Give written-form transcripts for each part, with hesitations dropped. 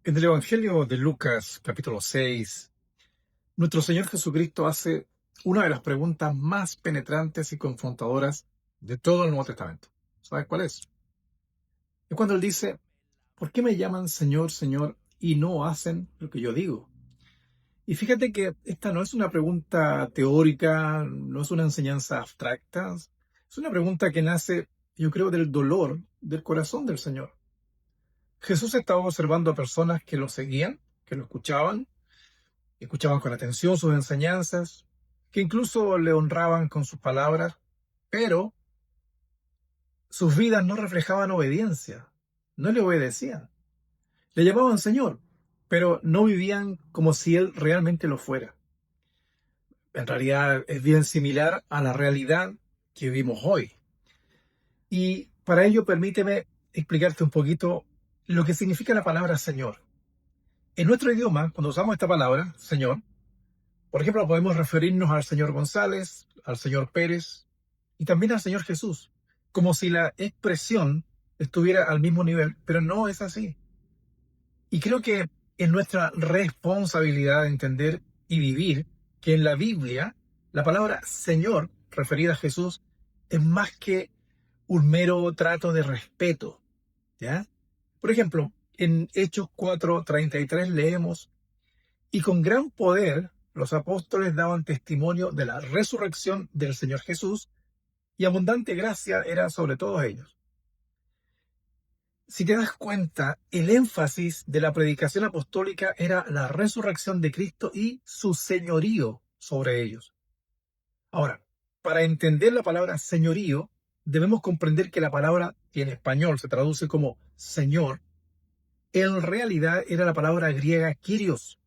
En el Evangelio de Lucas, capítulo 6, nuestro Señor Jesucristo hace una de las preguntas más penetrantes y confrontadoras de todo el Nuevo Testamento. ¿Sabes cuál es? Es cuando Él dice, ¿por qué me llaman Señor, Señor y no hacen lo que yo digo? Y fíjate que esta no es una pregunta teórica, no es una enseñanza abstracta, es una pregunta que nace, yo creo, del dolor del corazón del Señor. Jesús estaba observando a personas que lo seguían, que lo escuchaban con atención sus enseñanzas, que incluso le honraban con sus palabras, pero sus vidas no reflejaban obediencia, no le obedecían. Le llamaban Señor, pero no vivían como si Él realmente lo fuera. En realidad es bien similar a la realidad que vivimos hoy. Y para ello permíteme explicarte un poquito lo que significa la palabra Señor. En nuestro idioma, cuando usamos esta palabra, Señor, por ejemplo, podemos referirnos al señor González, al señor Pérez y también al señor Jesús, como si la expresión estuviera al mismo nivel, pero no es así. Y creo que es nuestra responsabilidad entender y vivir que en la Biblia la palabra Señor referida a Jesús es más que un mero trato de respeto, ¿ya? Por ejemplo, en Hechos 4:33 leemos: y con gran poder los apóstoles daban testimonio de la resurrección del Señor Jesús, y abundante gracia era sobre todos ellos. Si te das cuenta, el énfasis de la predicación apostólica era la resurrección de Cristo y su señorío sobre ellos. Ahora, para entender la palabra señorío, debemos comprender que la palabra, que en español se traduce como Señor, en realidad era la palabra griega Kyrios.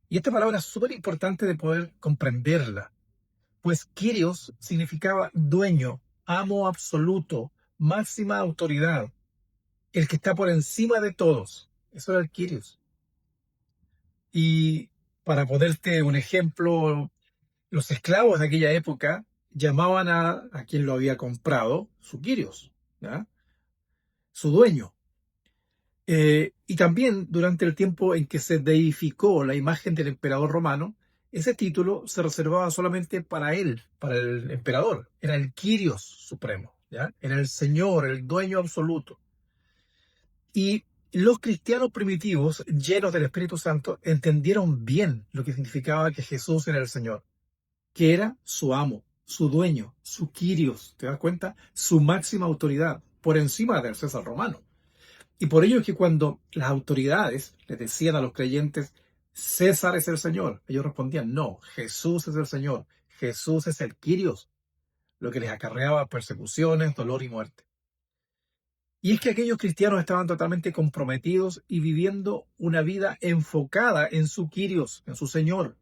Y esta palabra es súper importante de poder comprenderla, pues Kyrios significaba dueño, amo absoluto, máxima autoridad, el que está por encima de todos. Eso era el Kyrios. Y para ponerte un ejemplo, los esclavos de aquella época llamaban a quien lo había comprado su Kyrios, ¿ya? Su dueño. Y también durante el tiempo en que se deificó la imagen del emperador romano, ese título se reservaba solamente para él, para el emperador. Era el Kyrios supremo, ¿ya? Era el señor, el dueño absoluto. Y los cristianos primitivos, llenos del Espíritu Santo, entendieron bien lo que significaba que Jesús era el Señor, que era su amo, su dueño, su Kyrios, ¿te das cuenta? Su máxima autoridad, por encima del César romano. Y por ello es que cuando las autoridades les decían a los creyentes, César es el Señor, ellos respondían, no, Jesús es el Señor, Jesús es el Kyrios, lo que les acarreaba persecuciones, dolor y muerte. Y es que aquellos cristianos estaban totalmente comprometidos y viviendo una vida enfocada en su Kyrios, en su Señor,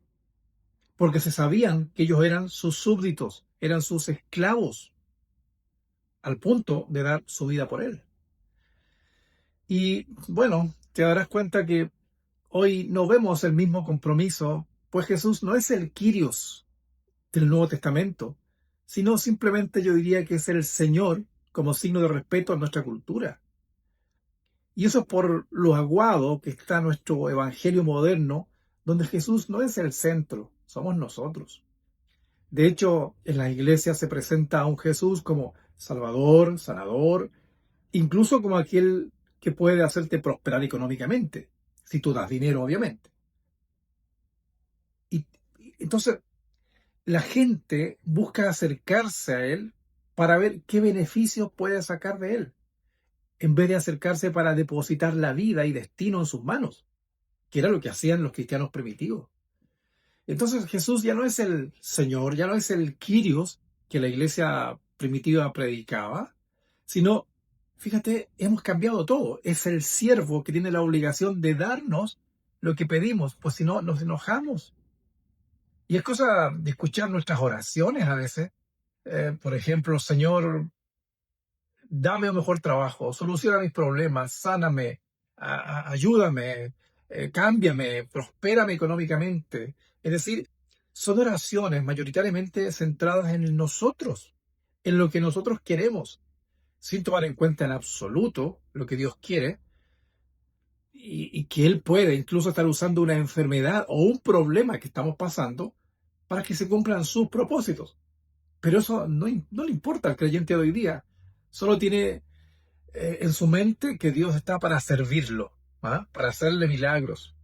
porque se sabían que ellos eran sus súbditos, eran sus esclavos, al punto de dar su vida por él. Y bueno, te darás cuenta que hoy no vemos el mismo compromiso, pues Jesús no es el Kyrios del Nuevo Testamento, sino simplemente yo diría que es el Señor como signo de respeto a nuestra cultura. Y eso es por lo aguado que está nuestro evangelio moderno, donde Jesús no es el centro, somos nosotros. De hecho, en las iglesias se presenta a un Jesús como Salvador, Sanador, incluso como aquel que puede hacerte prosperar económicamente, si tú das dinero, obviamente. Y entonces la gente busca acercarse a él para ver qué beneficios puede sacar de él, en vez de acercarse para depositar la vida y destino en sus manos, que era lo que hacían los cristianos primitivos. Entonces Jesús ya no es el Señor, ya no es el Kyrios que la iglesia primitiva predicaba, sino, fíjate, hemos cambiado todo. Es el siervo que tiene la obligación de darnos lo que pedimos, pues si no, nos enojamos. Y es cosa de escuchar nuestras oraciones a veces. Por ejemplo, Señor, dame un mejor trabajo, soluciona mis problemas, sáname, ayúdame, cámbiame, prospérame económicamente. Es decir, son oraciones mayoritariamente centradas en nosotros, en lo que nosotros queremos, sin tomar en cuenta en absoluto lo que Dios quiere. y que Él puede incluso estar usando una enfermedad o un problema que estamos pasando para que se cumplan sus propósitos. Pero eso no le importa al creyente de hoy día. Solo tiene en su mente que Dios está para servirlo, ¿ah? Para hacerle milagros.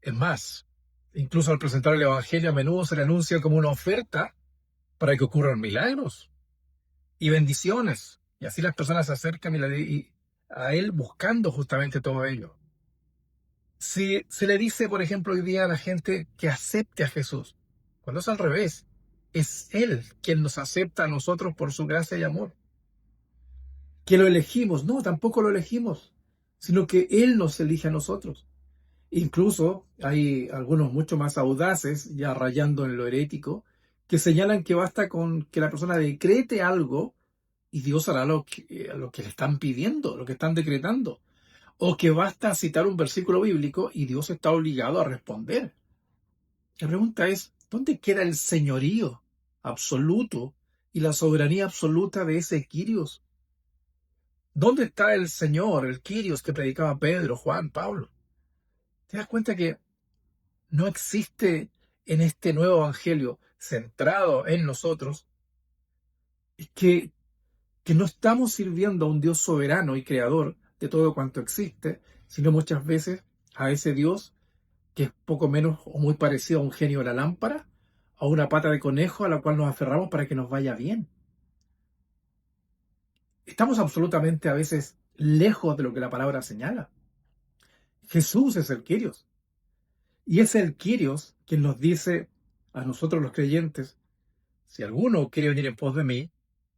Es más, incluso al presentar el Evangelio a menudo se le anuncia como una oferta para que ocurran milagros y bendiciones. Y así las personas se acercan a Él buscando justamente todo ello. Si se le dice, por ejemplo, hoy día a la gente que acepte a Jesús, cuando es al revés, es Él quien nos acepta a nosotros por su gracia y amor. Que lo elegimos, no, tampoco lo elegimos, sino que Él nos elige a nosotros. Incluso hay algunos mucho más audaces, ya rayando en lo herético, que señalan que basta con que la persona decrete algo y Dios hará lo que le están pidiendo, lo que están decretando. O que basta citar un versículo bíblico y Dios está obligado a responder. La pregunta es, ¿dónde queda el señorío absoluto y la soberanía absoluta de ese Kyrios? ¿Dónde está el Señor, el Kyrios que predicaba Pedro, Juan, Pablo? ¿Te das cuenta que no existe en este nuevo evangelio centrado en nosotros? Es que no estamos sirviendo a un Dios soberano y creador de todo cuanto existe, sino muchas veces a ese Dios que es poco menos o muy parecido a un genio de la lámpara, a una pata de conejo a la cual nos aferramos para que nos vaya bien. Estamos absolutamente a veces lejos de lo que la palabra señala. Jesús es el Kyrios. Y es el Kyrios quien nos dice a nosotros los creyentes, si alguno quiere venir en pos de mí,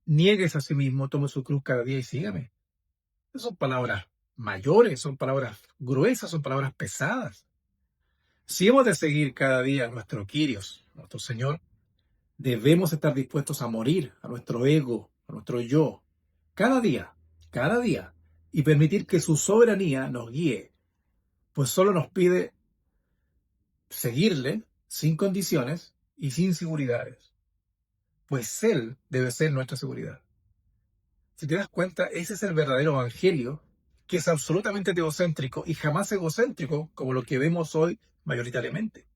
niéguese a sí mismo, tome su cruz cada día y sígame. Son palabras mayores, son palabras gruesas, son palabras pesadas. Si hemos de seguir cada día a nuestro Kyrios, nuestro Señor, debemos estar dispuestos a morir a nuestro ego, a nuestro yo, cada día, y permitir que su soberanía nos guíe, pues solo nos pide seguirle sin condiciones y sin seguridades, pues Él debe ser nuestra seguridad. Si te das cuenta, ese es el verdadero evangelio, que es absolutamente teocéntrico y jamás egocéntrico, como lo que vemos hoy mayoritariamente.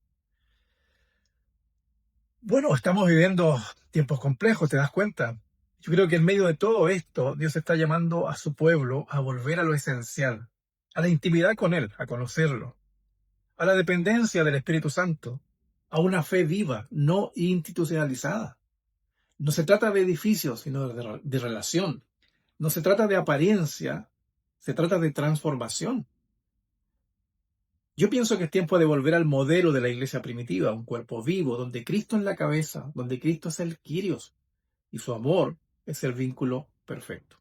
Bueno, estamos viviendo tiempos complejos, ¿te das cuenta? Yo creo que en medio de todo esto, Dios está llamando a su pueblo a volver a lo esencial, a la intimidad con Él, a conocerlo, a la dependencia del Espíritu Santo, a una fe viva, no institucionalizada. No se trata de edificios, sino de relación. No se trata de apariencia, se trata de transformación. Yo pienso que es tiempo de volver al modelo de la iglesia primitiva, un cuerpo vivo, donde Cristo es la cabeza, donde Cristo es el Kyrios y su amor es el vínculo perfecto.